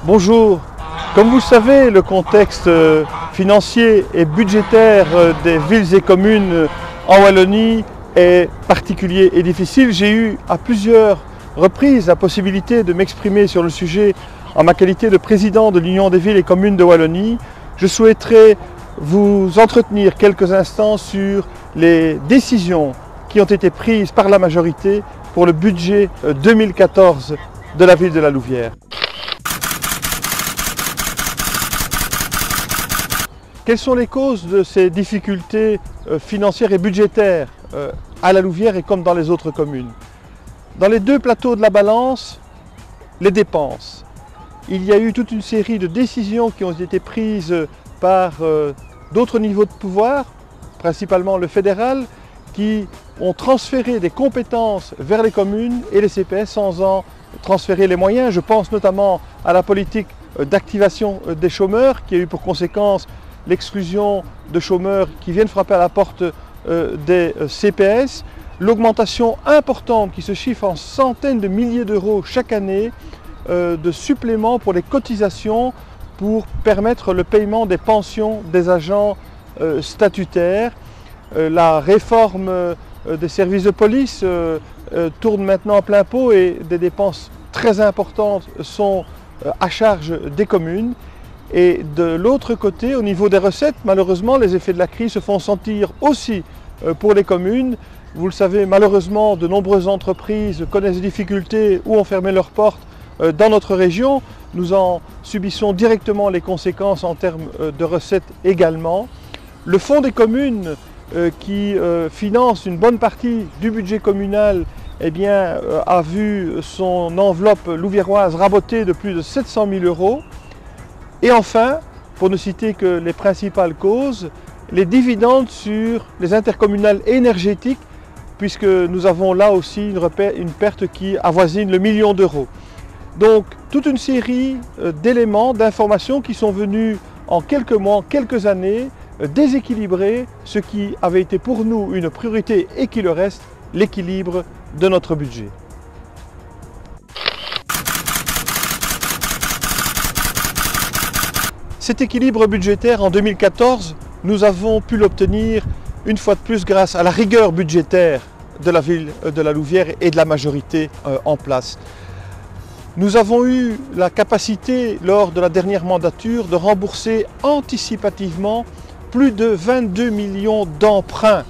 Bonjour. Comme vous le savez, le contexte financier et budgétaire des villes et communes en Wallonie est particulier et difficile. J'ai eu à plusieurs reprises la possibilité de m'exprimer sur le sujet en ma qualité de président de l'Union des villes et communes de Wallonie. Je souhaiterais vous entretenir quelques instants sur les décisions qui ont été prises par la majorité pour le budget 2014 de la ville de la Louvière. Quelles sont les causes de ces difficultés financières et budgétaires à la Louvière et comme dans les autres communes? Dans les deux plateaux de la balance, les dépenses. Il y a eu toute une série de décisions qui ont été prises par d'autres niveaux de pouvoir, principalement le fédéral, qui ont transféré des compétences vers les communes et les CPS sans en transférer les moyens. Je pense notamment à la politique d'activation des chômeurs qui a eu pour conséquence l'exclusion de chômeurs qui viennent frapper à la porte des CPS, l'augmentation importante qui se chiffre en centaines de milliers d'euros chaque année de suppléments pour les cotisations pour permettre le paiement des pensions des agents statutaires. La réforme des services de police tourne maintenant à plein pot et des dépenses très importantes sont à charge des communes. Et de l'autre côté, au niveau des recettes, malheureusement, les effets de la crise se font sentir aussi pour les communes. Vous le savez, malheureusement, de nombreuses entreprises connaissent des difficultés ou ont fermé leurs portes dans notre région. Nous en subissons directement les conséquences en termes de recettes également. Le fonds des communes qui finance une bonne partie du budget communal a vu son enveloppe louviéroise rabotée de plus de 700 000 euros. Et enfin, pour ne citer que les principales causes, les dividendes sur les intercommunales énergétiques, puisque nous avons là aussi une perte qui avoisine le million d'euros. Donc, toute une série d'éléments, d'informations qui sont venus en quelques mois, quelques années, déséquilibrer ce qui avait été pour nous une priorité et qui le reste, l'équilibre de notre budget. Cet équilibre budgétaire en 2014, nous avons pu l'obtenir une fois de plus grâce à la rigueur budgétaire de la ville de la Louvière et de la majorité en place. Nous avons eu la capacité, lors de la dernière mandature, de rembourser anticipativement plus de 22 millions d'emprunts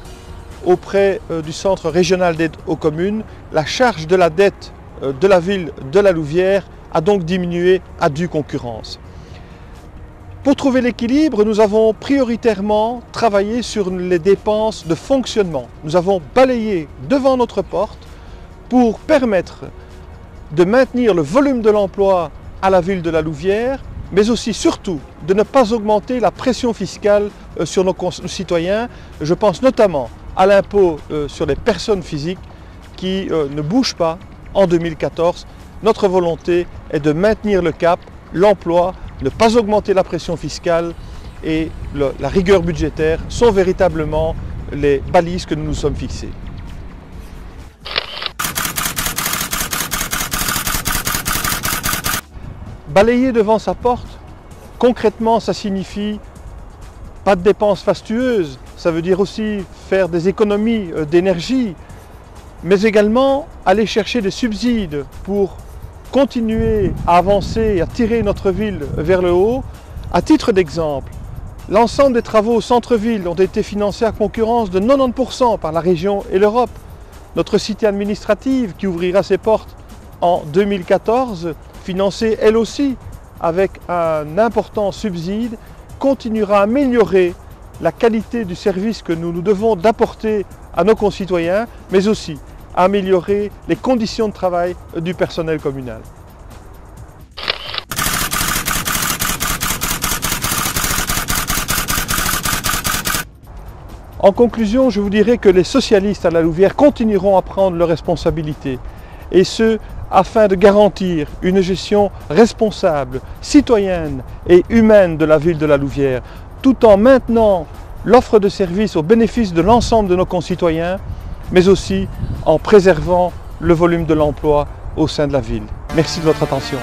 auprès du Centre régional d'aide aux communes. La charge de la dette de la ville de la Louvière a donc diminué à due concurrence. Pour trouver l'équilibre, nous avons prioritairement travaillé sur les dépenses de fonctionnement. Nous avons balayé devant notre porte pour permettre de maintenir le volume de l'emploi à la ville de la Louvière, mais aussi, surtout, de ne pas augmenter la pression fiscale sur nos citoyens. Je pense notamment à l'impôt sur les personnes physiques qui ne bouge pas en 2014. Notre volonté est de maintenir le cap, l'emploi, ne pas augmenter la pression fiscale et la rigueur budgétaire sont véritablement les balises que nous nous sommes fixées. Balayer devant sa porte, concrètement, ça signifie pas de dépenses fastueuses, ça veut dire aussi faire des économies d'énergie, mais également aller chercher des subsides pour continuer à avancer et à tirer notre ville vers le haut. À titre d'exemple, l'ensemble des travaux au centre-ville ont été financés à concurrence de 90% par la région et l'Europe. Notre cité administrative, qui ouvrira ses portes en 2014, financée elle aussi avec un important subside, continuera à améliorer la qualité du service que nous nous devons d'apporter à nos concitoyens, mais aussi à améliorer les conditions de travail du personnel communal. En conclusion, je vous dirais que les socialistes à la Louvière continueront à prendre leurs responsabilités, et ce, afin de garantir une gestion responsable, citoyenne et humaine de la ville de la Louvière, tout en maintenant l'offre de services au bénéfice de l'ensemble de nos concitoyens, mais aussi en préservant le volume de l'emploi au sein de la ville. Merci de votre attention.